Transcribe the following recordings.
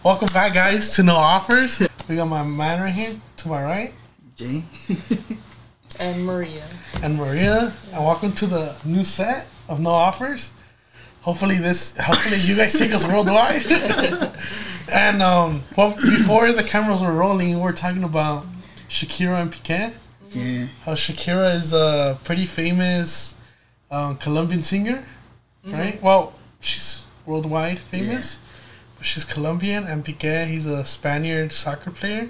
Welcome back, guys, to No Offers. We got my man right here to my right, Jay, and Maria. And welcome to the new set of No Offers. Hopefully, you guys take us worldwide. And well, before the cameras were rolling, we were talking about Shakira and Pique. Yeah. How Shakira is a pretty famous Colombian singer, right? Well, she's worldwide famous. Yeah. But she's Colombian, and Pique, he's a Spaniard soccer player.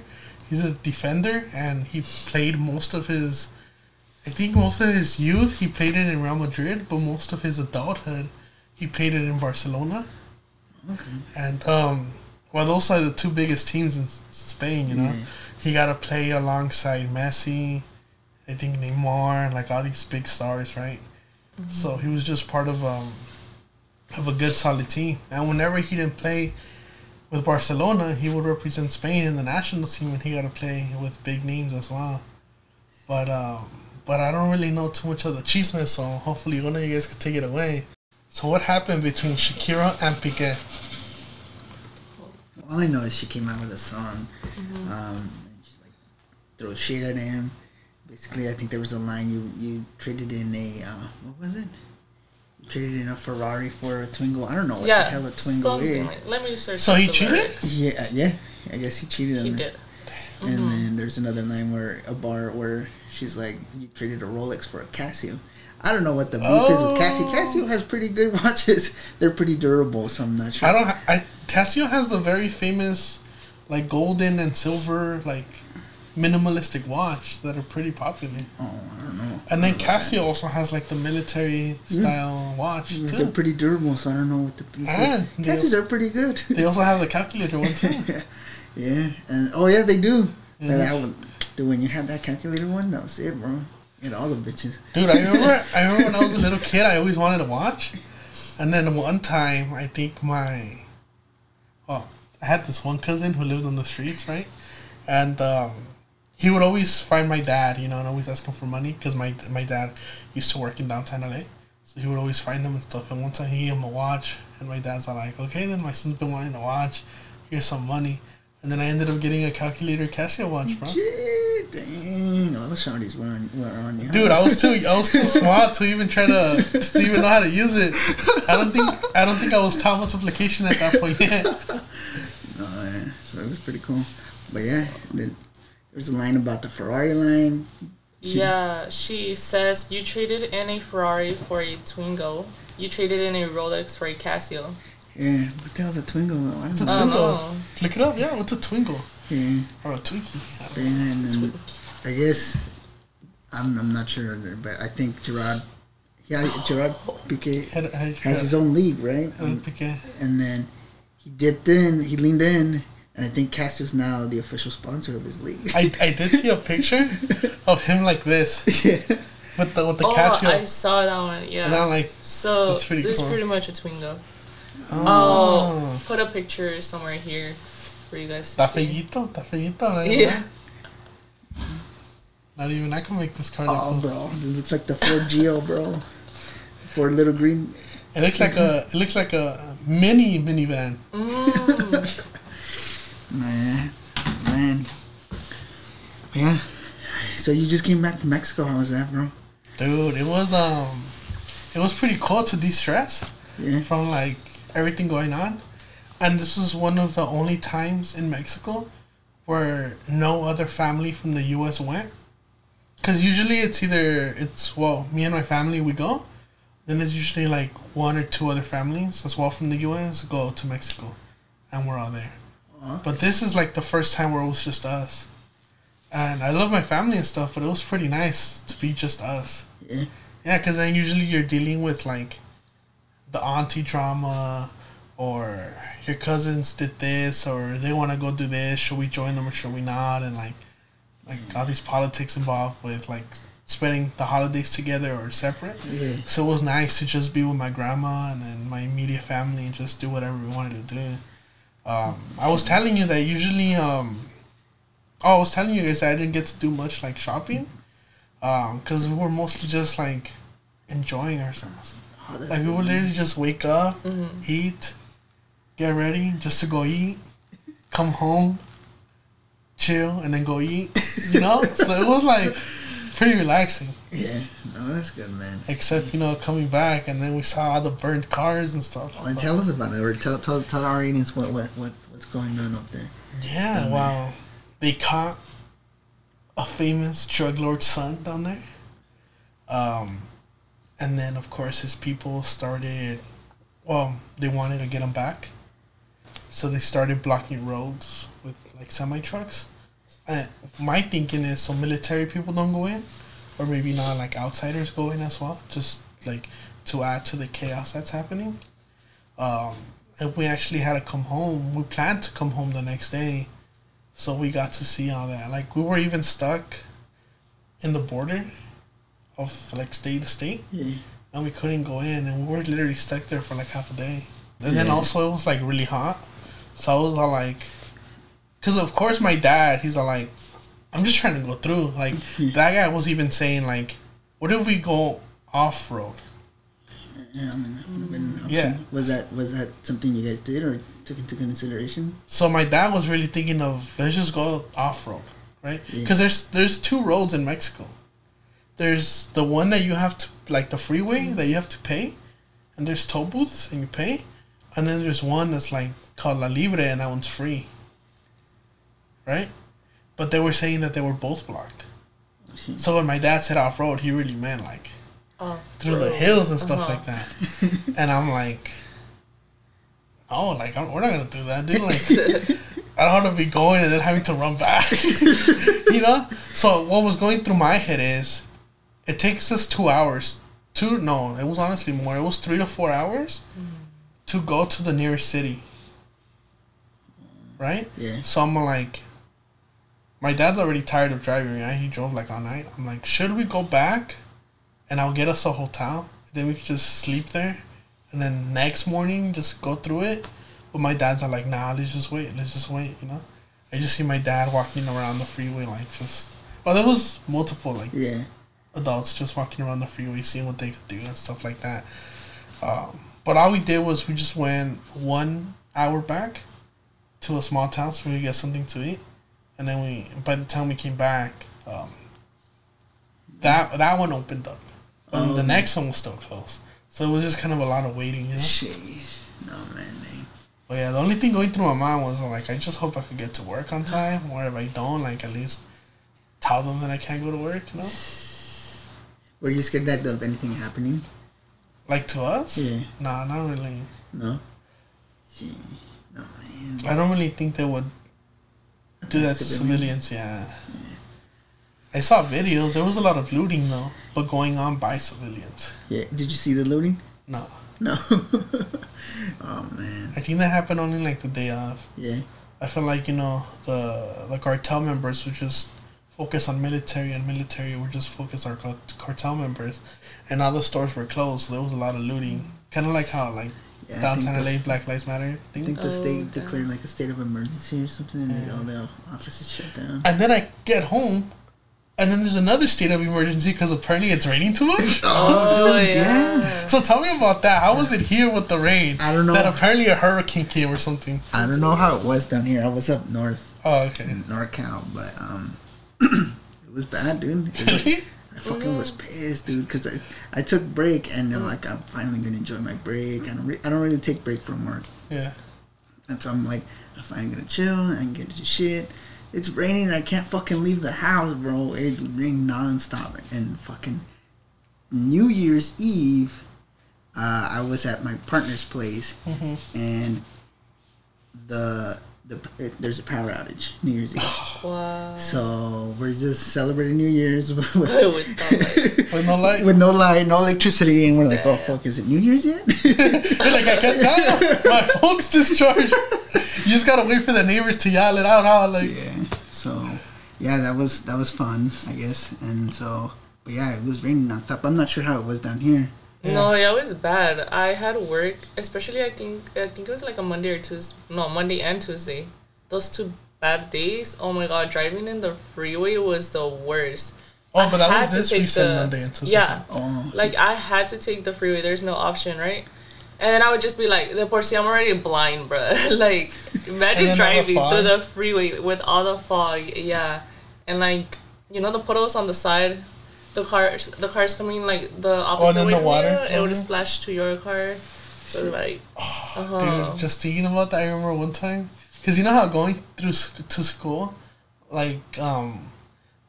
He's a defender, and he played most of his youth, he played it in Real Madrid, but most of his adulthood, he played it in Barcelona. Okay. And, well, those are the two biggest teams in Spain, you know. Yeah. He got to play alongside Messi, I think Neymar, like all these big stars, right? Mm-hmm. So he was just part of a good, solid team. And whenever he didn't play with Barcelona, he would represent Spain in the national team, and he got to play with big names as well. But I don't really know too much of the chisme, so hopefully one of you guys can take it away. So what happened between Shakira and Pique? All I know is she came out with a song. And she throws shade at him. Basically, I think there was a line, you traded in a, what was it? You traded in a Ferrari for a Twingo. I don't know what the hell a Twingo is. Like, let me search. So he cheated? Yeah. I guess he cheated on her. He did. And then there's another line where she's like, you traded a Rolex for a Casio. I don't know what the beef is with Casio. Casio has pretty good watches. They're pretty durable, so I'm not sure. Casio has the very famous, like, golden and silver, like, minimalistic watch that are pretty popular. Oh, I don't know. And then Casio also has, like, the military style watch too. They're pretty durable, so I don't know what the beef is. Casios are pretty good. They also have the calculator one too. Yeah, and they do. Yeah. When you had that calculator one, that was it, bro. You had all the bitches. Dude, I remember when I was a little kid, I always wanted to watch. And then one time, I think I had this one cousin who lived on the streets, right? And he would always find my dad, you know, and always ask him for money, because my dad used to work in downtown LA. So he would always find them and stuff. And one time he gave him a watch, and my dad's all like, okay, then my son's been wanting to watch. Here's some money. And then I ended up getting a calculator Casio watch, bro. Shit, dang! All the shawties were on you. Dude, I was too smart to even try to even know how to use it. I don't think I was taught multiplication at that point yet. No, yeah. So it was pretty cool. But yeah, then there's a line about the Ferrari line. Yeah, she says you traded in a Ferrari for a Twingo. You traded in a Rolex for a Casio. Yeah, what the hell's a Twingo? What's a Twingo? Look it up, yeah. What's a Twingo? Yeah. Or a Twinkie. Yeah, and then I guess, I'm not sure, but I think Gerard Pique has his own league, right? And then he leaned in, and I think Casio's now the official sponsor of his league. I did see a picture of him like this. Yeah. With the Casio. I saw that one, yeah. And I'm like, so this is pretty much a Twingo. I'll put a picture somewhere here for you guys to see. Está feíto. Yeah. Not even I can make this car. Oh, bro, it looks like the Ford Geo, bro. Ford Little Green. It looks like a minivan. Man. Yeah. So you just came back from Mexico. How was that, bro? Dude, it was pretty cool to de-stress. Yeah. From like everything going on. And this was one of the only times in Mexico where no other family from the U.S. went. Because usually it's me and my family, we go. Then it's usually like one or two other families as well from the U.S. go to Mexico. And we're all there. But this is like the first time where it was just us. And I love my family and stuff, but it was pretty nice to be just us. Yeah. Yeah, because then usually you're dealing with like the auntie drama, or your cousins did this, or they want to go do this, should we join them or should we not, and like all these politics involved with like spending the holidays together or separate. Yeah. So it was nice to just be with my grandma and then my immediate family and just do whatever we wanted to do. I was telling you that usually I was telling you guys that I didn't get to do much like shopping, because we were mostly just like enjoying ourselves. Like we would literally just wake up, eat, get ready just to go eat, come home, chill, and then go eat. You know, so it was like pretty relaxing. Yeah, no, that's good, man. Except, you know, coming back and then we saw all the burnt cars and stuff. Oh, and tell us about it, or tell our audience what's going on up there. Yeah, wow. They caught a famous drug lord's son down there. And then, of course, his people started, well, they wanted to get him back. So they started blocking roads with, like, semi-trucks. And my thinking is so military people don't go in, or maybe not, like, outsiders go in as well, just, like, to add to the chaos that's happening. And we actually had to come home. We planned to come home the next day, so we got to see all that. Like, we were even stuck in the border of, like, state to state, and we couldn't go in, and we were literally stuck there for, like, half a day. And then also it was, like, really hot, so I was all, like, because, of course, my dad, he's all, like, I'm just trying to go through. Like, that guy was even saying, like, what if we go off-road? Yeah. Was that something you guys did or took into consideration? So my dad was really thinking of, let's just go off-road, right? Because there's two roads in Mexico. There's the one that you have to, like the freeway that you have to pay, and there's toll booths and you pay, and then there's one that's like called La Libre, and that one's free, right? But they were saying that they were both blocked. So when my dad said off-road, he really meant like through the hills and stuff like that. And I'm like, oh, like, we're not going to do that, dude. Like, I don't want to be going and then having to run back, you know? So what was going through my head is, it takes us 2 hours. No, it was honestly more. It was 3 to 4 hours to go to the nearest city. Right? Yeah. So I'm like, my dad's already tired of driving, right? He drove like all night. I'm like, should we go back and I'll get us a hotel? Then we could just sleep there. And then next morning, just go through it. But my dad's like, nah, let's just wait, you know? I just see my dad walking around the freeway, like, just... Well, there was multiple, like, adults just walking around the freeway, seeing what they could do and stuff like that. But all we did was we just went 1 hour back to a small town so we could get something to eat. And then by the time we came back, that one opened up. But the next one was still closed. So it was just kind of a lot of waiting, you know? Jeez. No, man. But yeah, the only thing going through my mind was like, I just hope I could get to work on time, or if I don't, like, at least tell them that I can't go to work, you know? Were you scared that of anything happening? Like, to us? Yeah. Nah, not really. No? Gee. No, man. I don't really think they would do that to civilians, yeah. I saw videos. There was a lot of looting, though, but going on by civilians. Yeah. Did you see the looting? No. Oh, man. I think that happened only, like, the day of. Yeah. I feel like, you know, the cartel members would just focus on military, and military would just focus on cartel members. And all the stores were closed, so there was a lot of looting. Kind of like how, like, downtown LA, Black Lives Matter thing. I think the state declared, like, a state of emergency or something, and all the offices shut down. And then I get home, and then there's another state of emergency because apparently it's raining too much. Oh, dude, yeah. So tell me about that. How was it here with the rain? I don't know. That apparently a hurricane came or something. I don't know how it was down here. I was up north. Oh, okay. In NorCal, but it was bad, dude. Really? I fucking was pissed, dude, because I took break, and like, I'm finally gonna enjoy my break. I don't really take break from work. Yeah. And so I'm like, I'm finally gonna chill. I can get to shit. It's raining and I can't fucking leave the house, bro. It rained nonstop. And fucking New Year's Eve, I was at my partner's place, and there's a power outage New Year's Eve. Wow. So we're just celebrating New Year's with no light, with no light, no electricity, and we're like, oh fuck, is it New Year's yet? You're like, I can't tell. My phone's discharged. You just gotta wait for the neighbors to yell it out, huh? Like, yeah. So, yeah, that was fun, I guess. And so, but yeah, it was raining nonstop. I'm not sure how it was down here. Yeah. No, yeah, it was bad. I had work, especially I think it was like a Monday or Tuesday. No, Monday and Tuesday. Those 2 bad days. Oh my god, driving in the freeway was the worst. Oh, but that was this recent Monday and Tuesday. Yeah. Oh. Like, I had to take the freeway. There's no option, right? And then I would just be like, the por si I'm already blind, bro. Like, imagine driving through the freeway with all the fog. Yeah. And like, you know the puddles on the side? The cars coming like the opposite way from you, it would just splash to your car. So like, dude, just thinking about that, I remember one time, because you know how going to school, like,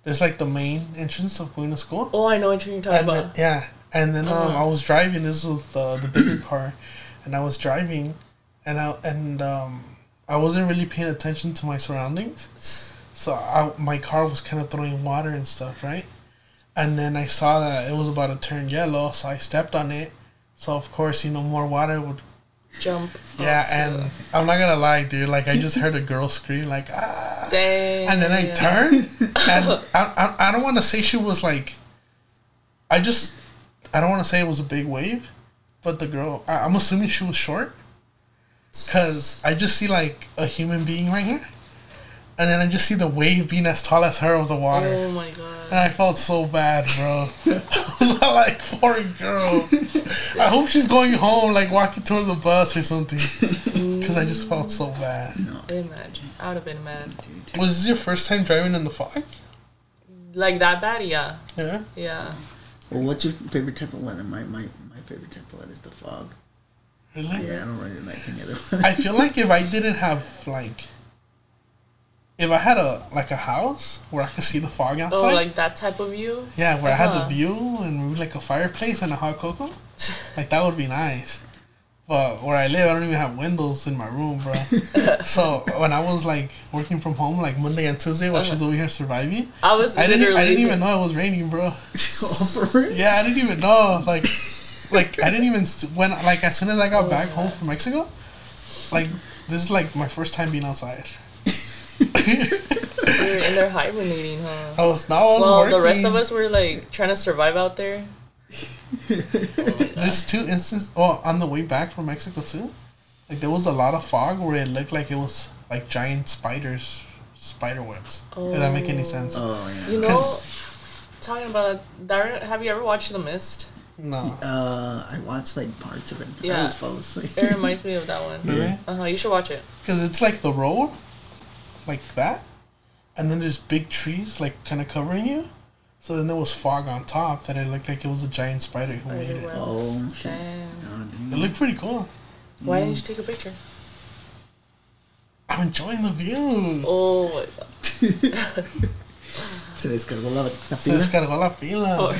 there's like the main entrance of going to school. Oh, I know what you're talking about. Yeah. And then I was driving. This was the bigger car, and I was driving, and I wasn't really paying attention to my surroundings, so my car was kind of throwing water and stuff, right? And then I saw that it was about to turn yellow, so I stepped on it. So of course, more water would jump. Yeah, and I'm not gonna lie, dude. Like I just heard a girl scream, like ah. Dang. And then I turned, and I don't want to say she was like. I don't want to say it was a big wave, but the girl, I'm assuming she was short, because I just see like a human being right here, and then I just see the wave being as tall as her of the water. Oh my god. And I felt so bad, bro. I was like, poor girl. I hope she's going home, like walking towards the bus or something, because I just felt so bad. No. Imagine. I would have been mad. Was this your first time driving in the fog? Like that bad? Yeah. Yeah? Yeah. Well, what's your favorite type of weather? My favorite type of weather is the fog. Really? Yeah, I don't really like any other weather. I feel like if I didn't have, like... If I had a house where I could see the fog outside... Oh, like that type of view? Yeah, where I had the view and maybe like a fireplace and a hot cocoa. Like, that would be nice. But where I live, I don't even have windows in my room, bro. So, when I was, like, working from home, like, Monday and Tuesday while she's over here surviving... I didn't even know it was raining, bro. Yeah, I didn't even know. Like I didn't even... as soon as I got back home from Mexico, like, this is, like, my first time being outside. You're in there hibernating, huh? I was working. The rest of us were like trying to survive out there. There's 2 instances. Oh, on the way back from Mexico too, like there was a lot of fog where it looked like it was like giant spider webs. Does that make any sense? Oh yeah. You know, talking about that, have you ever watched The Mist? No. I watched like parts of it. Yeah. I always fall asleep. It reminds me of that one. Really? You should watch it. Because it's like the road, like that, and then there's big trees like kind of covering you. So then there was fog on top that it looked like it was a giant spider who made it. Oh, damn. It looked pretty cool. Why didn't you take a picture? I'm enjoying the view. Oh my god. Se descargó la pila.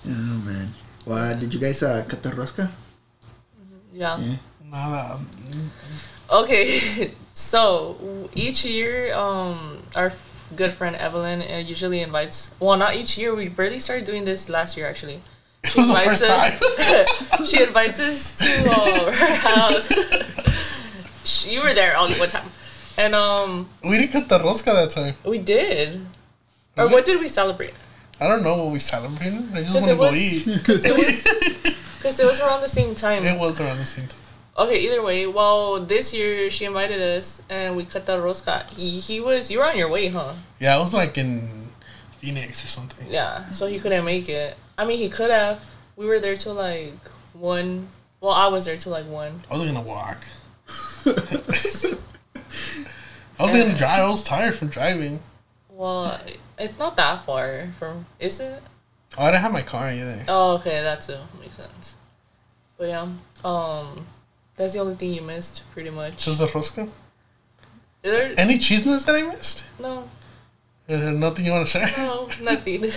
Oh man. Well, did you guys cut the rosca? Yeah. Nada. Okay, so each year, our good friend Evelyn usually invites. Well, not each year. We barely started doing this last year, actually. She invites us. She invites us to her house. You were there only one time, and we didn't cut the rosca that time. We did. Or what did we celebrate? I don't know what we celebrated. I just want to go eat. Because it was around the same time. It was around the same time. Okay, either way, well, this year she invited us and we cut the rosca. You were on your way, huh? Yeah, I was like in Phoenix or something. Yeah, so he couldn't make it. I mean, he could have. We were there till like 1. Well, I was there till like 1. I was gonna walk. I was gonna drive. I was tired from driving. Well, it's not that far from, is it? Oh, I didn't have my car either. Oh, okay, that too makes sense. But yeah, that's the only thing you missed, pretty much. Just the rosca? Any chismes that I missed? No. Nothing you want to share? No, nothing.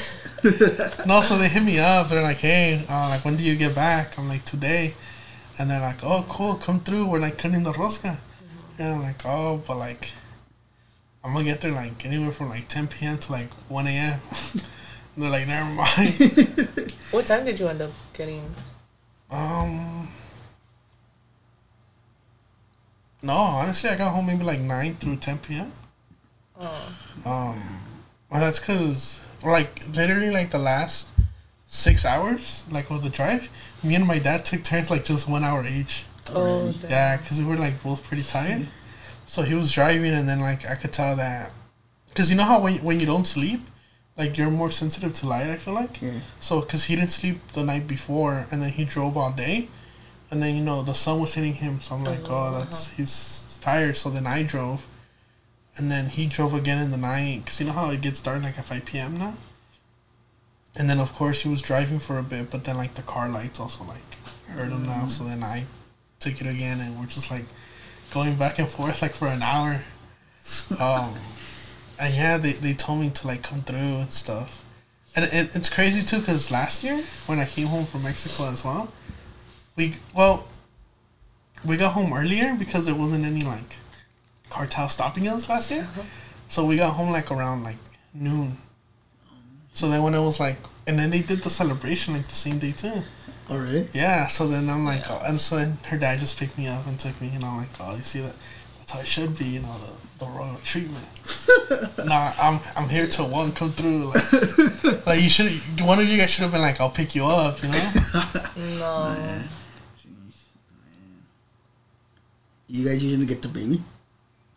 No, so they hit me up. They're like, hey, like, when do you get back? I'm like, today. And they're like, oh, cool, come through. We're, like, cutting the rosca. Mm-hmm. And I'm like, oh, but, like, I'm going to get there, like, anywhere from, like, 10 p.m. to, like, 1 a.m. And they're like, never mind. What time did you end up getting? No, honestly, I got home maybe, like, 9 through 10 p.m. Oh. Well, that's because, like, literally, like, the last 6 hours, like, of the drive, me and my dad took turns, like, just 1 hour each. Oh, yeah, because we were, like, both pretty tired. So he was driving, and then, like, I could tell that, because you know how when you don't sleep, like, you're more sensitive to light, I feel like? Yeah. So, because he didn't sleep the night before, and then he drove all day, And then, you know, the sun was hitting him. So I'm like, he's tired. So then I drove. And then he drove again in the night. Because you know how it gets dark like at 5 p.m. now? And then, of course, he was driving for a bit. But then, like, the car lights also, like, hurt him now. So then I took it again. And we're just, like, going back and forth, like, for an hour. And yeah, they told me to, like, come through and stuff. And it's crazy, too, because last year, when I came home from Mexico as well, we got home earlier because there wasn't any, like, cartel stopping us last year. So we got home, like, around, like, noon. So then when it was, like... And then they did the celebration, like, the same day, too. Oh, really? Yeah, so then I'm like... Yeah. And so then her dad just picked me up and took me, and I'm like, oh, you see that? That's how it should be, you know, the royal treatment. Nah, I'm here till 1 come through. Like you should... One of you guys should have been like, I'll pick you up, you know? No. Man. You guys usually get the baby?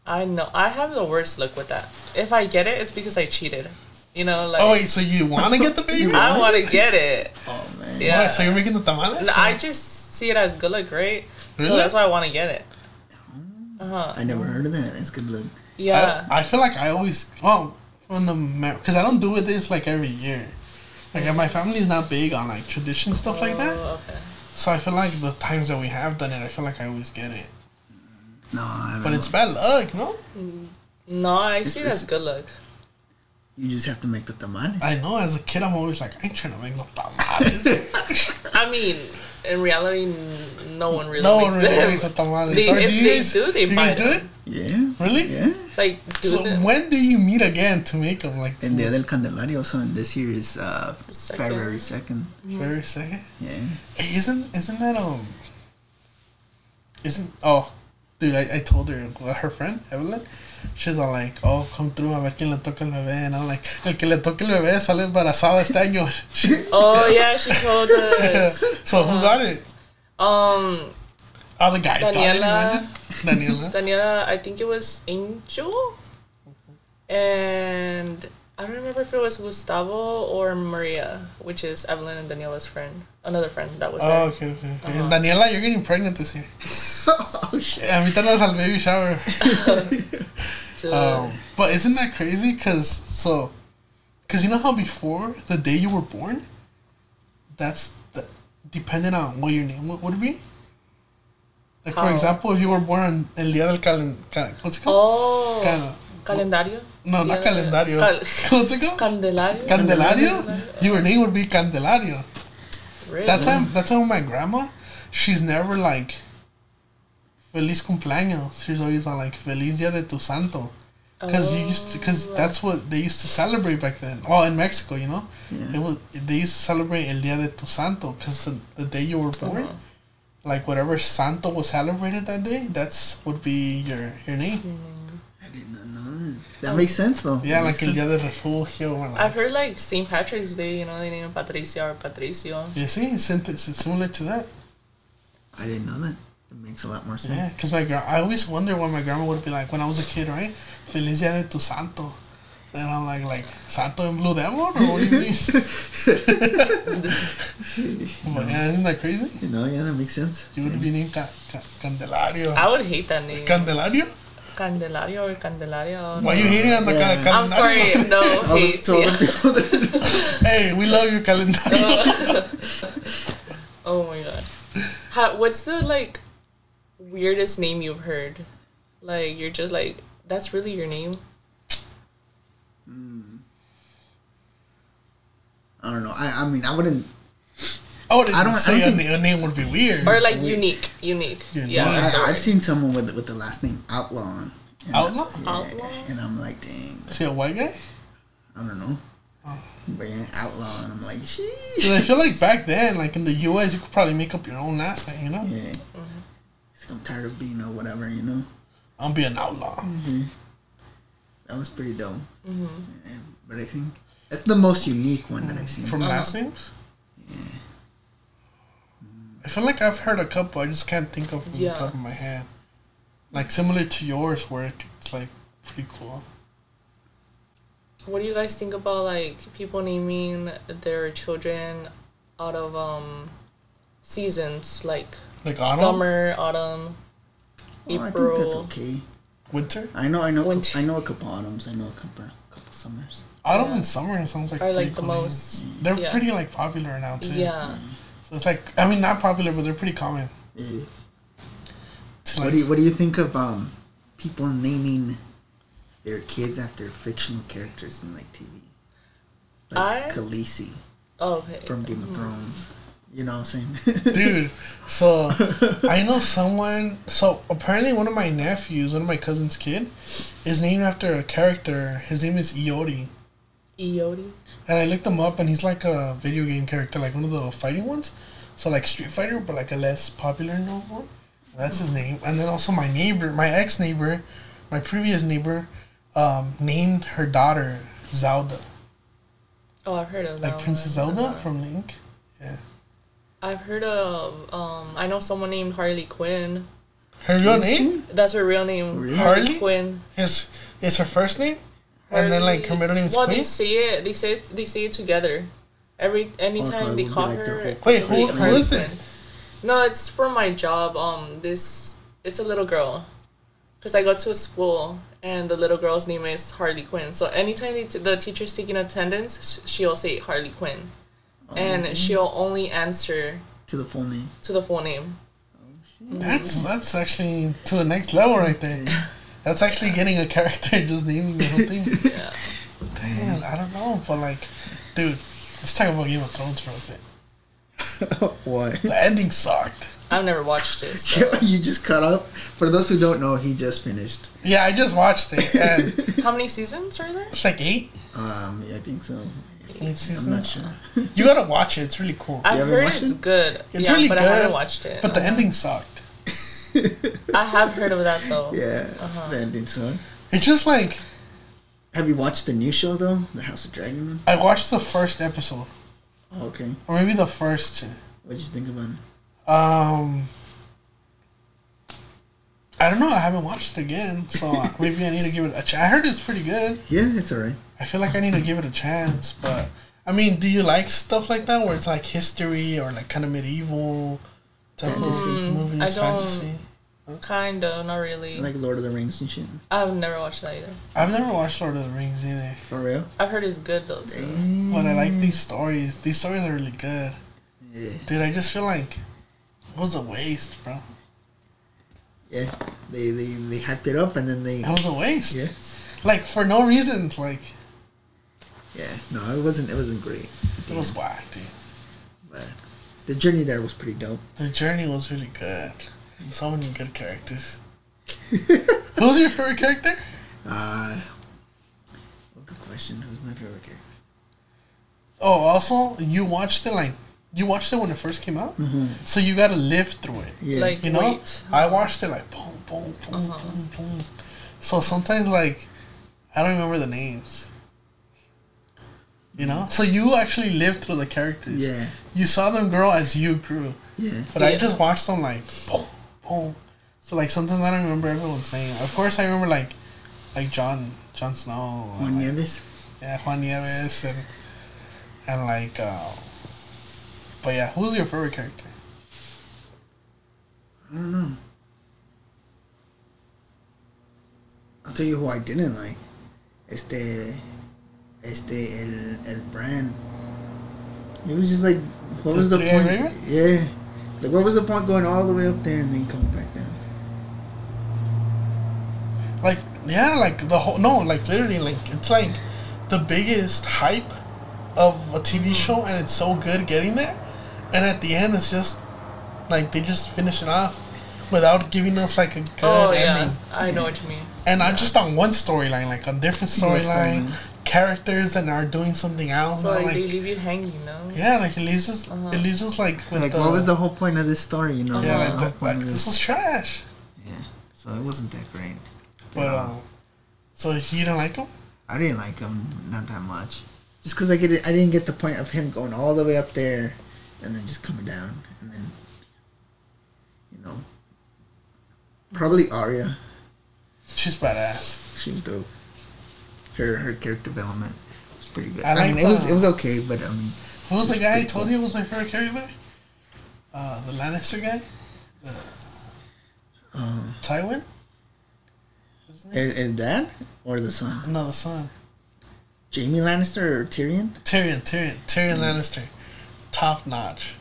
I know. I have the worst luck with that. If I get it, it's because I cheated. You know, like... Oh, wait, so you want to get the baby? I want to get it. Oh, man. Yeah. What, so you're making the tamales? I just see it as good luck, right? Really? So that's why I want to get it. I never heard of that. It's good luck. Yeah. I feel like I always... Well, from the... Because I don't do this, like, every year. Like, my family is not big on, like, tradition stuff like that. Okay. So I feel like the times that we have done it, I feel like I always get it. No, I don't But know. it's bad luck, no? No, I see it as good luck. You just have to make the tamales. I know, as a kid, I'm always like, I ain't trying to make no tamales. I mean, in reality, no one really No makes one really them. makes a tamale. If they do, they buy do it? them. Yeah. Really? Yeah. Like, do So them. when do you meet again to make them? Like, And Dia del Candelario, so this year is February 2nd. February 2nd? Yeah. Hey, isn't that, oh, dude, I told her friend, Evelyn, she's all like, oh, come through a ver quién le toca el bebé. And I'm like, el que le toque el bebé sale embarazada este año. Oh, yeah, she told us. So who got it? All the guys Daniela. got it. Daniela. Daniela, I think it was Angel. And I don't remember if it was Gustavo or Maria, which is Evelyn and Daniela's friend. Another friend that was there. Oh, okay. And Daniela, you're getting pregnant this year. Oh, shit. Invítanos al baby shower. Dude. But isn't that crazy? Because you know how before, the day you were born, depending on what your name would be? Like, for example, if you were born on El Día del what's it called? Oh. Calendario? No, not calendario. What's it called? Candelario? Candelario? Your name would be Candelario. Really? That's how my grandma, she's never like, Feliz cumpleaños. She's always on like, Feliz Día de tu Santo. Because that's what they used to celebrate back then. Oh, in Mexico, you know? Yeah. They used to celebrate El Día de tu Santo, because the day you were born, like whatever Santo was celebrated that day, that's would be your name. I did not know that. That makes sense, though. Yeah, like El Día de Refugio. Or like, I've heard like St. Patrick's Day, you know, they name Patricia or Patricio. You see, it's similar to that. I didn't know that. It makes a lot more sense. Yeah, because I always wonder what my grandma would be like when I was a kid, right? Feliz Día de tu Santo. And I'm like Santo en Blue Demon? Or what do you mean? But yeah, isn't that crazy? Yeah, that makes sense. You would be named Candelario. I would hate that name. Candelario? Candelario or Candelaria. Why are you hating on the Candelario? I'm sorry, no hate. To all the people that Hey, we love you, Calendario. Oh my god. What's the like weirdest name you've heard? Like you're just like, that's really your name? I don't know. I mean, I wouldn't. I don't say a name would be weird. Or like unique. Yeah. I've seen someone with the last name Outlaw. Outlaw? Yeah, Outlaw? And I'm like, dang. Is he a white guy? I don't know. Oh. But yeah, Outlaw, and I'm like, sheesh. Because I feel like back then, like in the U.S., you could probably make up your own last name, you know? Yeah. I'm tired of being whatever, you know? I'll be an outlaw. Mm-hmm. That was pretty dope. Mm-hmm. Yeah, but I think that's the most unique one that I've seen. From last names? Yeah. I feel like I've heard a couple. I just can't think of them on the top of my head. Like similar to yours, where it's like pretty cool. What do you guys think about like people naming their children out of seasons, like autumn? summer, autumn, April. I think that's okay. Winter? I know. Winter. I know a couple autumns. I know a couple summers. Autumn and summer sounds like are like cool the most. names. They're pretty like popular now too. Yeah. So it's like, I mean, not popular, but they're pretty common. Yeah. What do you think of people naming their kids after fictional characters in like TV? Like Khaleesi. Oh, okay. From Game of Thrones. You know what I'm saying? Dude, so I know someone. So apparently, one of my nephews, one of my cousin's kid, is named after a character. His name is Iodi. Iodi? And I looked him up, and he's like a video game character, like one of the fighting ones. So like Street Fighter, but like a less popular known one. That's his name. And then also my neighbor, my ex-neighbor, my previous neighbor, named her daughter Zelda. Oh, I've heard of that. Like Princess Zelda from Link. Yeah. I've heard of, I know someone named Harley Quinn. Her real name? That's her real name. Really? Harley Quinn. Is her first name? Harley. And then like her middle name is Quinn? Well, they say it together. Anytime they call like her. Wait, who is it? No, it's from my job. It's a little girl. Because I go to a school and the little girl's name is Harley Quinn. So anytime the teacher's taking attendance, she'll say Harley Quinn. And she'll only answer to the full name. That's actually to the next level right there. That's actually getting a character and just naming the whole thing. Yeah. Damn, I don't know, but like, dude, let's talk about Game of Thrones for a bit. Why? The ending sucked. I've never watched it. So. You just caught up? For those who don't know, he just finished. Yeah, I just watched it. And how many seasons are there? It's like 8. Yeah, I think so. 8 seasons. I'm not sure. You gotta watch it. It's really cool. I've heard it's good. It's really but good. I haven't watched it. But the ending sucked. I have heard of that though. Yeah, the ending sucked. It's just like. Have you watched the new show though, the House of Dragon one? I watched the first episode. Oh, okay. Or maybe the first 2. What'd you think about it? I don't know. I haven't watched it again, so maybe I need to give it a chance. I heard it's pretty good. Yeah, it's alright. I feel like I need to give it a chance, but I mean, do you like stuff like that where it's like history or like kind of medieval type of movies, fantasy? Kinda, not really. Like Lord of the Rings and shit. I've never watched that either. I've never watched Lord of the Rings either. For real? I've heard it's good though too. But I like these stories. These stories are really good. Yeah. Dude, I just feel like it was a waste, bro. Yeah, they hyped it up and then it was a waste. Yeah. Like for no reason, like. Yeah, no, it wasn't great. It was whack, dude. But the journey there was pretty dope. The journey was really good. So many good characters. Who's your favorite character? Good question. Who's my favorite character? Oh, also, you watched it when it first came out? Mm-hmm. So you gotta live through it. Yeah. Like, you know? I watched it like boom, boom, boom, boom, boom. So sometimes, like, I don't remember the names. You know? So you actually lived through the characters. Yeah. You saw them grow as you grew. Yeah. But I just watched them like boom, boom. So like sometimes I don't remember everyone's name. Of course I remember like Jon Snow. Juan Nieves. Yeah, Juan Nieves and like but yeah, who's your favorite character? I don't know. I'll tell you who I didn't like. El Bran. It was just like, what was the point? Raven? Yeah. Like, what was the point going all the way up there and then coming back down? Like, yeah, like the whole, no, like literally, like, it's like the biggest hype of a TV show and it's so good getting there. And at the end, it's just, like, they just finish it off without giving us, like, a good ending. I know what you mean. And not just on one storyline, like, on different storyline, characters that are doing something else. So, like, they leave you hanging, no? Yeah, like, it leaves us, like, with like, what was the whole point of this story, you know? Yeah, like this was trash. Yeah, so it wasn't that great. But, so you didn't like him? I didn't like him, not that much. Just because I didn't get the point of him going all the way up there and then just coming down. And then, you know, probably Arya. She's badass. She was dope. Her character development was pretty good. I mean, it was okay, but who was the guy I told you was my favorite character? The Lannister guy, Tywin. El dad or the son? No, the son. Jaime Lannister or Tyrion? Tyrion Lannister, top notch.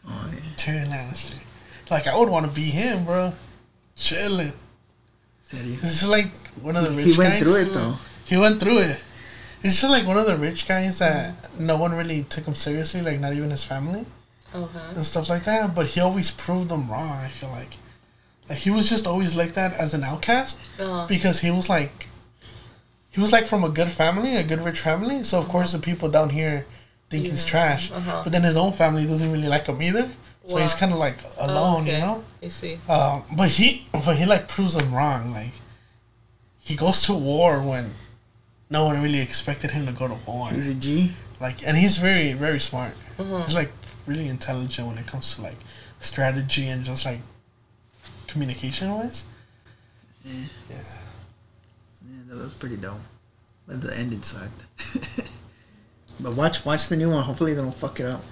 Oh yeah. Tyrion Lannister. Like I would want to be him, bro. Chilling. Serio? It's just like one of the rich guys. He went through it though. He went through it. It's just like one of the rich guys that no one really took him seriously, like not even his family. Okay. And stuff like that. But he always proved them wrong, I feel like. Like he was just always like that as an outcast. Because he was like from a good family, a good rich family. So of course the people down here think he's trash. But then his own family doesn't really like him either. So he's kind of like alone, you know? I see. But he like proves them wrong. Like he goes to war when no one really expected him to go to war. He's a G. Like, and he's very, very smart. He's like really intelligent when it comes to like strategy and just like communication wise. Yeah, that was pretty dope. But the ending sucked. But watch the new one. Hopefully they don't fuck it up.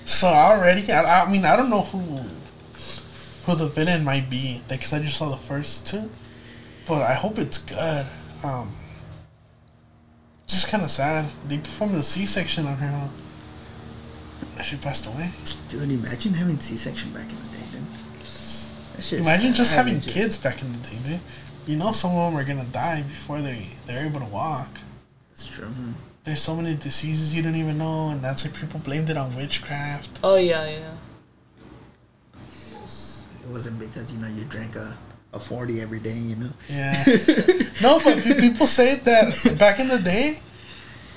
So already, I mean, I don't know who the villain might be. Like, cause I just saw the first two, but I hope it's good. Just kind of sad. They performed a C-section on her. She passed away. Dude, imagine having C-section back in the day, dude. Imagine just having kids back in the day, dude. You know some of them are gonna die before they're able to walk. That's true. There's so many diseases you don't even know, and that's like people blamed it on witchcraft. Oh yeah. It wasn't because you drank a 40 every day, you know. Yeah. No, but people say that back in the day,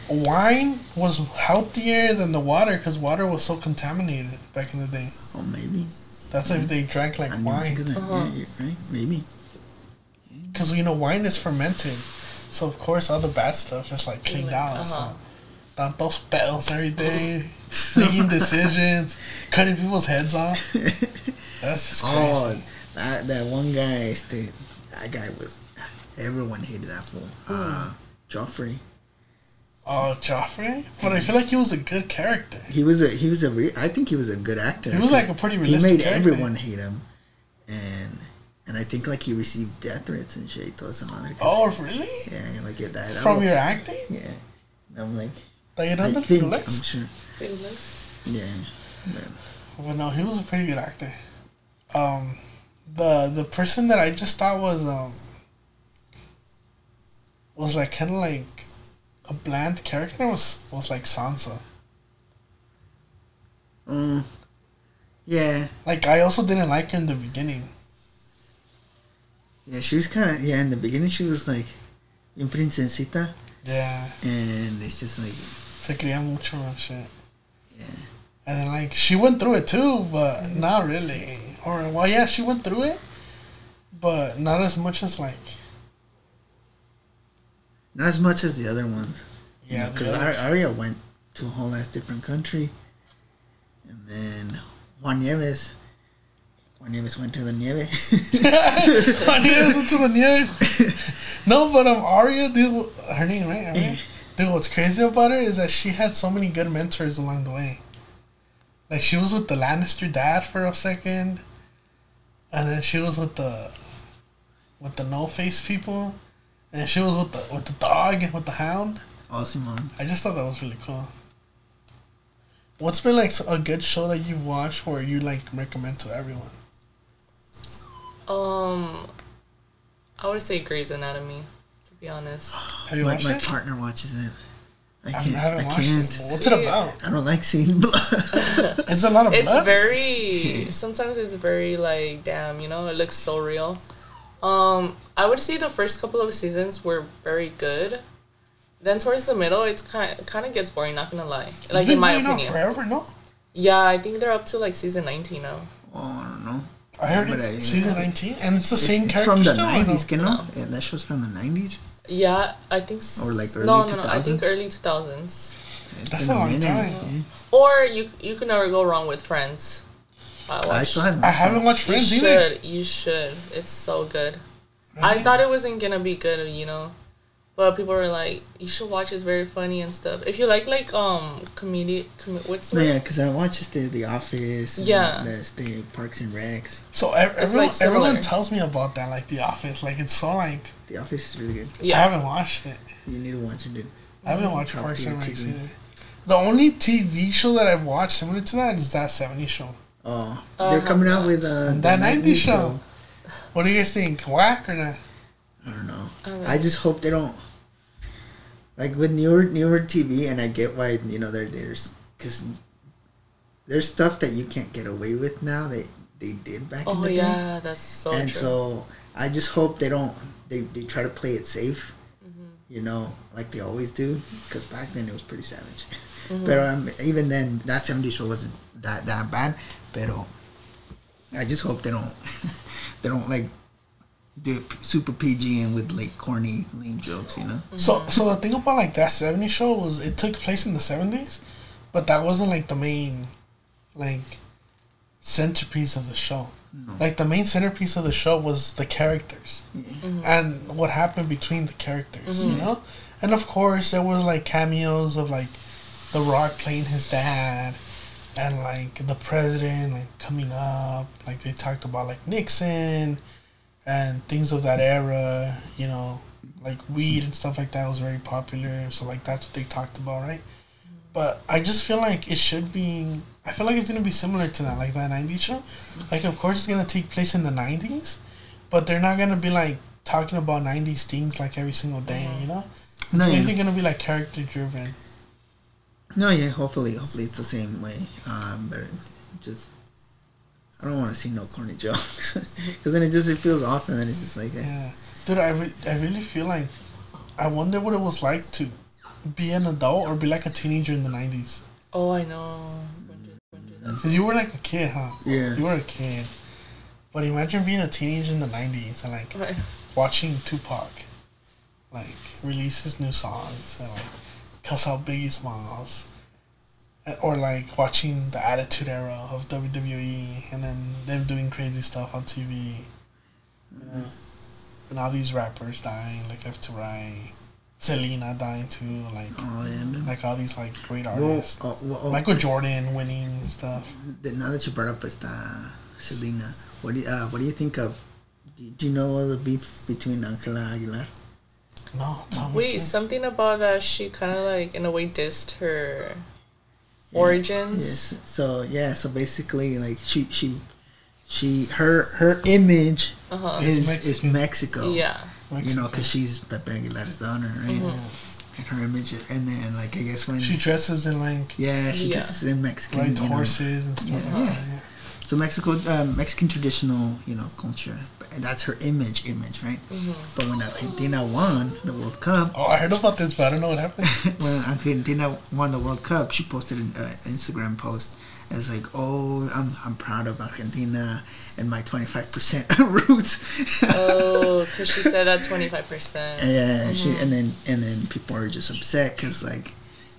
wine was healthier than the water because water was so contaminated back in the day. Oh, maybe. That's if they drank like wine. Yeah, you're right. Maybe. Because wine is fermented, so of course all the bad stuff is like cleaned out. So those bells every day, making decisions, cutting people's heads off. That's just crazy. Oh, that one guy, that guy was. Everyone hated that fool. Joffrey. Oh, Joffrey? But I feel like he was a good character. I think he was a good actor. He was like a pretty realistic He made character. everyone hate him, and I think like he received death threats and shit. Oh, really? Yeah, like it died. From your acting? Yeah. And I'm like, I'm sure. Yeah. But no, he was a pretty good actor. The person that I just thought was like kind of like a bland character was like Sansa. Yeah. Like I also didn't like her in the beginning. Yeah, she was kind of in the beginning. She was like, un princesita. Yeah. And it's just like. Se quería mucho and shit. Yeah. And then like she went through it too, but not really. Or well, yeah, she went through it, but not as much as like. Not as much as the other ones. Yeah, because Arya went to a whole ass different country, and then Juan Nieves went to the nieve. Juan Nieves went to the nieve. No, but Arya, dude, her name, right? Arya? Dude, what's crazy about her is that she had so many good mentors along the way. Like she was with the Lannister dad for a second, and then she was with the no face people. And she was with the dog, with the hound. Oh, Simon. I just thought that was really cool. What's been like a good show that you watch or you like recommend to everyone? I would say Grey's Anatomy, to be honest. Have you watched it? My partner watches it. I haven't watched it. What's it about? I don't like seeing blood. It's a lot of blood? It's very... Sometimes it's very like, damn, it looks so real. I would say the first couple of seasons were very good. Then towards the middle, it's kind of gets boring. Not gonna lie, like in my opinion. Forever, no? Yeah, I think they're up to like season 19 now. Oh, I don't know. I heard it's season 19, and it's the same character. From the still, 90s, no? Yeah, that show's from the 90s. Yeah, I think. Or like early 2000s? I think early 2000s. That's a long time. Yeah. Or you can never go wrong with Friends. I haven't watched Friends either. You should. It's so good. Really? I thought it wasn't gonna be good, But people are like, you should watch. It's very funny and stuff. If you like what's the yeah, because I watch the Office. Yeah. The Parks and Recs. So everyone tells me about that, like The Office. Like it's so like. The Office is really good. Yeah. I haven't watched it. You need to watch it, dude. I haven't watched Parks and Recs either. The only TV show that I've watched similar to that is That 70s Show. Oh, they're coming out with That 90s show. What do you guys think? Whack or not? I don't know. I just hope they don't. Like with newer TV, and I get why there's because there's stuff that you can't get away with now that they did back in the day. Oh yeah, that's so true. And so I just hope they don't. They try to play it safe, like they always do. Because back then it was pretty savage. But even then, That 70s Show wasn't that bad. Pero I just hope they don't they don't like do super PG and with like corny lame jokes, So the thing about like That 70s Show was it took place in the 70s, but that wasn't like the main like centerpiece of the show. No. Like the main centerpiece of the show was the characters and what happened between the characters, and of course there was like cameos of like The Rock playing his dad and like the president like coming up, like they talked about like Nixon and things of that era, like weed and stuff like that was very popular. So like that's what they talked about, right? But I just feel like it should be. I feel like it's gonna be similar to that, like That 90s Show. Like of course it's gonna take place in the 90s, but they're not gonna be like talking about 90s things like every single day, It's mainly gonna be like character driven. No, yeah. Hopefully it's the same way. But just. I don't want to see no corny jokes because then it feels off and then it's just like dude, I really feel like I wonder what it was like to be an adult or be like a teenager in the 90s. Oh, I know. Because you were like a kid, huh? Yeah, you were a kid. But imagine being a teenager in the 90s and like watching Tupac like release his new songs and like cuss out Biggie Smalls. Or like watching the Attitude Era of WWE and then them doing crazy stuff on TV, and all these rappers dying like left to right, Selena dying too, like like all these like great artists, Michael Jordan winning and stuff. Now that you brought up Selena, what do you think of? Do you know all the beef between Angela Aguilar? No, tell me. Wait, something about that she kind of like in a way dissed her. Origins. Yes. So basically, like her image is Mexico. Yeah. Because she's Pepe Aguilar's daughter, right? Like her image, and then like I guess when she dresses in like she dresses in Mexican, rides horses and stuff like that. Yeah. So Mexican traditional, culture. And that's her image, right? But when Argentina won the World Cup... Oh, I heard about this, but I don't know what happened. When Argentina won the World Cup, she posted an Instagram post as like, oh, I'm proud of Argentina and my 25% roots. Oh, because she said that 25%. Yeah, and then people are just upset because like,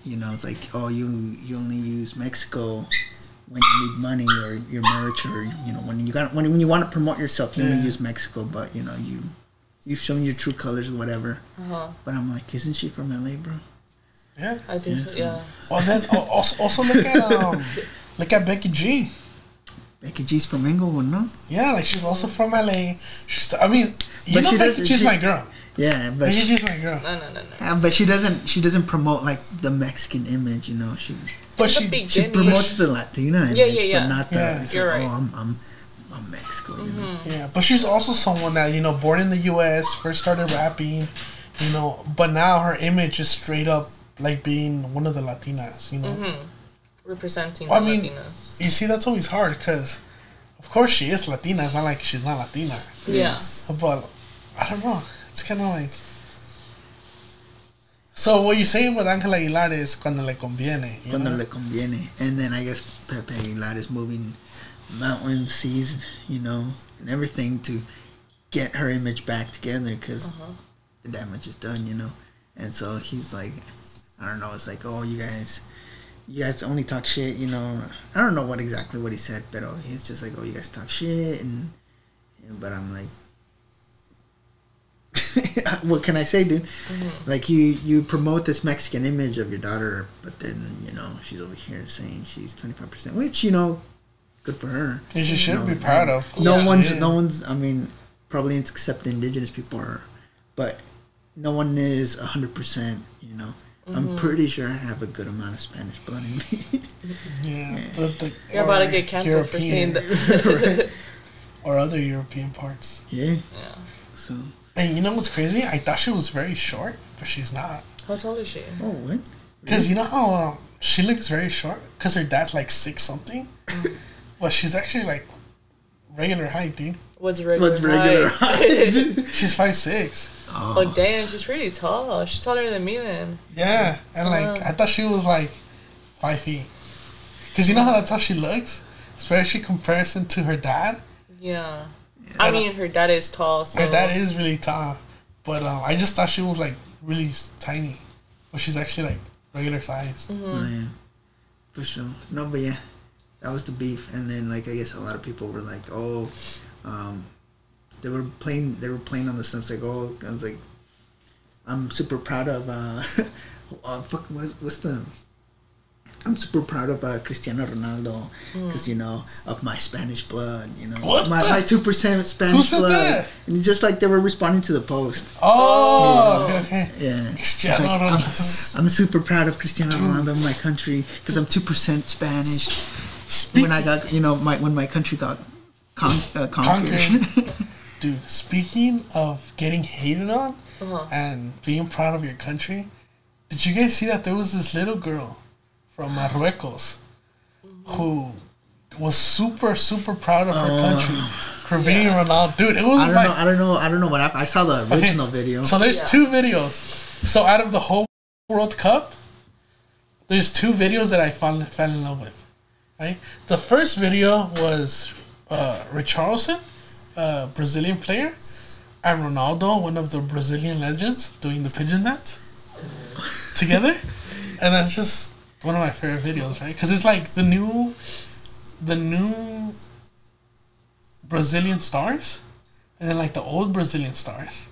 it's like, oh, you only use Mexico when you need money or your merch or when you want to promote yourself, you only use Mexico, but you've shown your true colors or whatever. But I'm like, isn't she from LA, bro? Yeah, I think so. Yeah. Well, then also look at Becky G. Becky G's from Inglewood, no? Yeah, like she's also from LA. Becky G's my girl. Yeah, but Becky G's my girl. No. But she doesn't promote like the Mexican image, She promotes the Latina image, but not the. You're right. I'm Mexico. Yeah, but she's also someone that born in the U.S., first started rapping, but now her image is straight up like being one of the Latinas, Representing Latinas. You see, that's always hard because, of course, she is Latina. It's not like she's not Latina. Yeah. But I don't know. It's kind of like. So what you're saying with Ángel Aguilar is cuando le conviene. Cuando le conviene. And then I guess Pepe Aguilar is moving mountains, seas, and everything to get her image back together because the damage is done, And so he's like, I don't know, it's like, oh, you guys only talk shit, I don't know what he said, but he's just like, oh, you guys talk shit, but I'm like, what can I say, dude? Mm-hmm. Like you promote this Mexican image of your daughter, but then she's over here saying she's 25%, which good for her. And she should be proud of. No one's. I mean, probably except the indigenous people are, but no one is 100%. I'm pretty sure I have a good amount of Spanish blood in me. But you're about to get canceled for saying that. Right. Or other European parts. Yeah. So. And you know what's crazy? I thought she was very short, but she's not. How tall is she? Oh, what? Because you know how she looks very short? Because her dad's like 6-something. But she's actually like regular height, dude. What's regular height? She's 5'6". Oh damn, she's pretty tall. She's taller than me then. Yeah, and like I thought she was like 5 feet. Because you know how that's how she looks? Especially in comparison to her dad. Yeah. I mean, her dad is tall. So. Her dad is really tall. But I just thought she was like really tiny. But she's actually like regular size. Mm-hmm. Oh, yeah. For sure. No, but yeah. That was the beef. And then like I guess a lot of people were like, they were playing on the stumps like, I was like, I'm super proud of I'm super proud of Cristiano Ronaldo because of my Spanish blood, what my 2% Spanish blood. That? And just like they were responding to the post. Okay. Yeah. Cristiano Ronaldo. I'm super proud of Cristiano Ronaldo of my country because I'm 2% Spanish. When I got when my country got conquered. Dude, speaking of getting hated on and being proud of your country, did you guys see that there was this little girl from Marruecos who was super, super proud of her country for being Ronaldo? Dude, it was I don't know what happened. I saw the original video. So there's 2 videos. So out of the whole World Cup, there's 2 videos that I fell in love with. Right? The first video was Richarlison, Brazilian player, and Ronaldo, one of the Brazilian legends, doing the pigeon dance together, and that's just one of my favorite videos, right? Because it's like the new Brazilian stars, and then like the old Brazilian stars,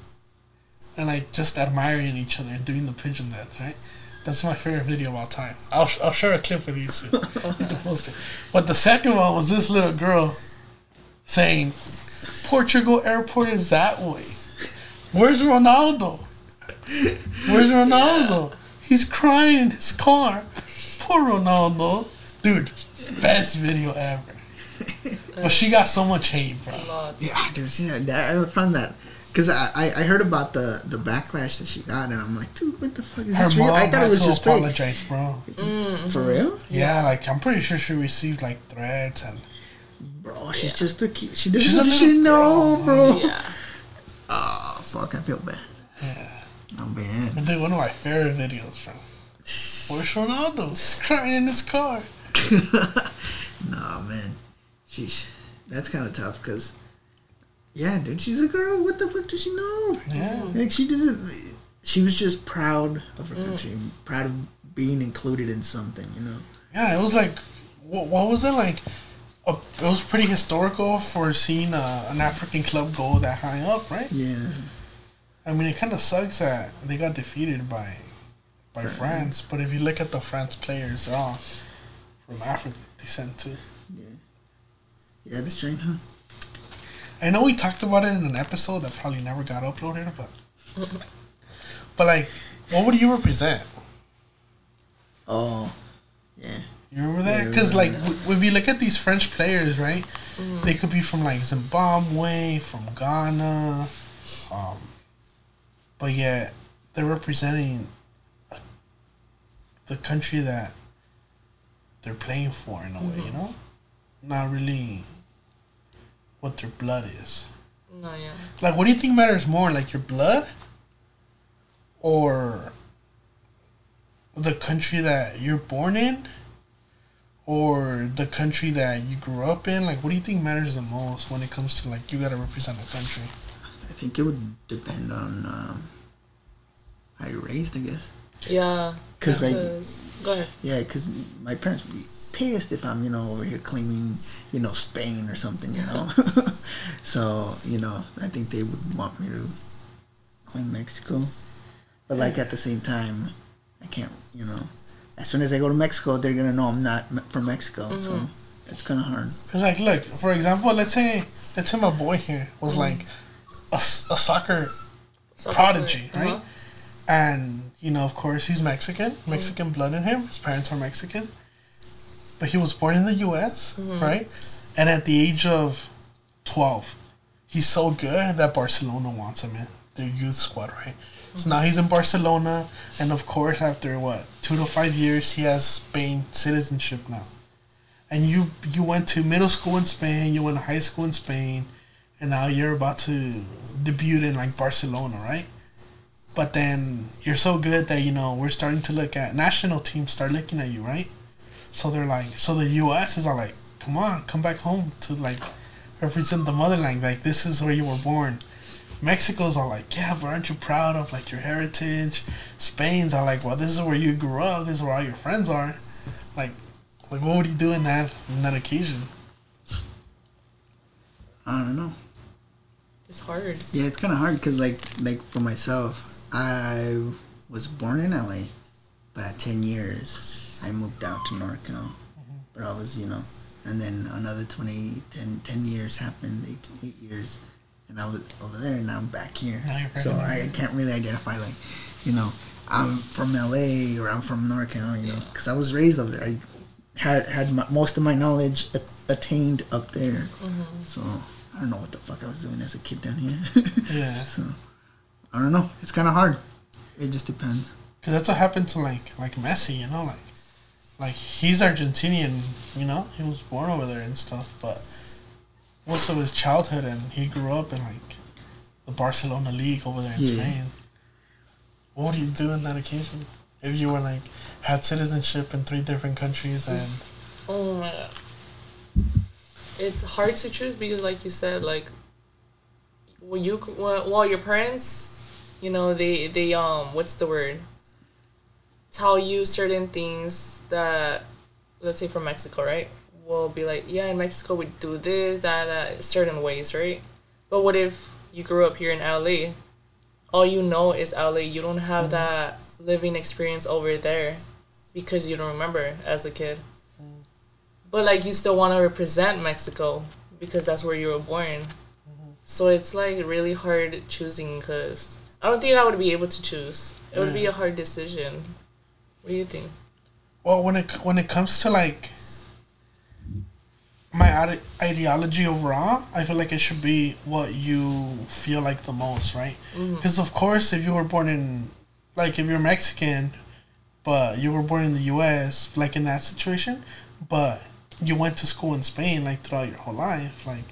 and like just admiring each other and doing the pigeon dance, right? That's my favorite video of all time. I'll share a clip with you soon. You can post it. But the second one was this little girl saying, Portugal airport is that way. Where's Ronaldo? Where's Ronaldo? He's crying in his car. Poor Ronaldo. Dude, best video ever. But she got so much hate, bro. Yeah, dude. I found that. Because I heard about the backlash that she got, and I'm like, dude, what the fuck is this real? I thought it was just fake. Apologize, bro. Mm-hmm. For real? Yeah, like I'm pretty sure she received like threats and. Bro, she's just a kid. She doesn't know, bro. Yeah. Oh, fuck, I feel bad. Yeah. I'm bad. But dude, one of my favorite videos from. Where's Ronaldo? He's crying in his car. Nah, man. Sheesh. That's kind of tough, because. Yeah, dude, she's a girl. What the fuck does she know? Yeah. Like, she doesn't... She was just proud of her country. Proud of being included in something, Yeah, it was like... What was it like? It was pretty historical for seeing an African club go that high up, right? Yeah. I mean, it kind of sucks that they got defeated by France. But if you look at the France players, they're all from African descent, too. Yeah. Yeah, that's strange, huh? I know we talked about it in an episode that probably never got uploaded, but like, what would you represent? Oh, yeah. You remember that? Because like, if you look at these French players, right? They could be from like Zimbabwe, from Ghana, but yet they're representing the country that they're playing for in a way, Not really what their blood is. No, yeah. Like, what do you think matters more? Like, your blood? Or the country that you're born in? Or the country that you grew up in? Like, what do you think matters the most when it comes to, like, you gotta represent a country? I think it would depend on how you're raised, I guess. Yeah. Because, go ahead. Yeah, because my parents would be pissed if I'm, over here claiming, Spain or something, So, I think they would want me to in Mexico. But like at the same time, I can't, you know. As soon as I go to Mexico, they're gonna know I'm not from Mexico. So it's kind of hard. Cause like, look, for example, let's say my boy here was like a soccer prodigy, player. right? And you know, of course, he's Mexican blood in him. His parents are Mexican, but he was born in the U.S., right? And at the age of 12, he's so good that Barcelona wants him in their youth squad, right? So now he's in Barcelona, and of course, after 2 to 5 years, he has Spain citizenship now. And you went to middle school in Spain, you went to high school in Spain, and now you're about to debut in like Barcelona, right? But then you're so good that, you know, we're starting to look at national teams start looking at you, right? So they're like, so the U.S. is all like, come on, come back home to like represent the motherland. Like, this is where you were born. Mexico's all like, yeah, but aren't you proud of like your heritage? Spain's all like, well, this is where you grew up. This is where all your friends are. Like what would you do in that occasion? I don't know. It's hard. Yeah, it's kind of hard because like for myself, I was born in LA, but at 10 years, I moved out to NorCal. But I was, you know, and then another 10 years happened, 8 years. And I was over there, and now I'm back here. So I can't really identify, like, you know, I'm from LA or I'm from NorCal, you know, because I was raised up there. I had most of my knowledge attained up there. So I don't know what the fuck I was doing as a kid down here. Yeah. So I don't know. It's kind of hard. It just depends. Because that's what happened to like Messi, you know, like he's Argentinian, you know, he was born over there and stuff, but most of his childhood, and he grew up in like the Barcelona league over there in Spain. What would you do in that occasion if you were like had citizenship in 3 different countries? And oh my god, it's hard to choose because, like you said, like your parents, you know, they what's the word? Tell you certain things that, let's say from Mexico, right? Will be like, yeah, in Mexico we do this, that, certain ways, right? But what if you grew up here in LA? All you know is LA. You don't have that living experience over there because you don't remember as a kid. But like you still want to represent Mexico because that's where you were born. So it's like really hard choosing because I don't think I would be able to choose. It would be a hard decision. What do you think? Well, when it comes to like my ideology overall, I feel like it should be what you feel like the most, right? Because of course, if you were born in, like, if you're Mexican, but you were born in the U.S., like in that situation, but you went to school in Spain, like, throughout your whole life, like,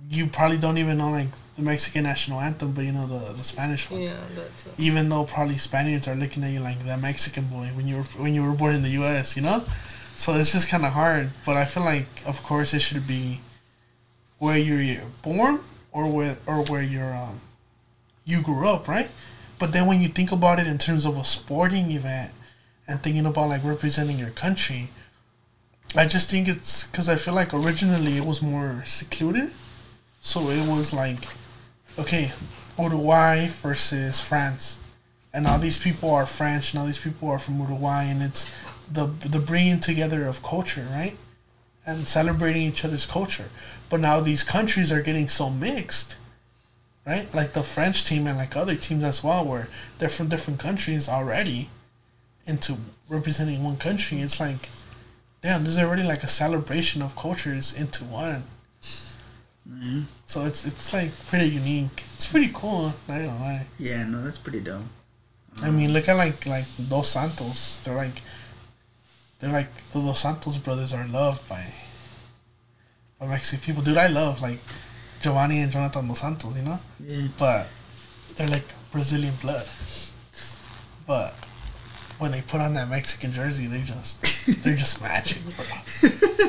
you probably don't even know, like, the Mexican national anthem, but you know the Spanish one. Yeah, that too. Even though probably Spaniards are looking at you like that Mexican boy when you were born in the U.S., you know? So it's just kind of hard, but I feel like, of course, it should be where you're born or where you grew up, right? But then when you think about it in terms of a sporting event and thinking about like representing your country, I just think it's because I feel like originally it was more secluded, so it was like, okay, Uruguay versus France, and all these people are French, and all these people are from Uruguay, and it's the bringing together of culture, right? And celebrating each other's culture. But now these countries are getting so mixed, right? Like the French team and like other teams as well, where they're from different countries already into representing one country. It's like, damn, there's already like a celebration of cultures into one. So it's like pretty unique. It's pretty cool, not gonna lie. Yeah, no, that's pretty dope. I mean, look at like Dos Santos. They're like the Dos Santos brothers are loved by Mexican people. Dude, I love like Giovanni and Jonathan Dos Santos, you know? Yeah. But they're like Brazilian blood. But when they put on that Mexican jersey, they're just magic, bro.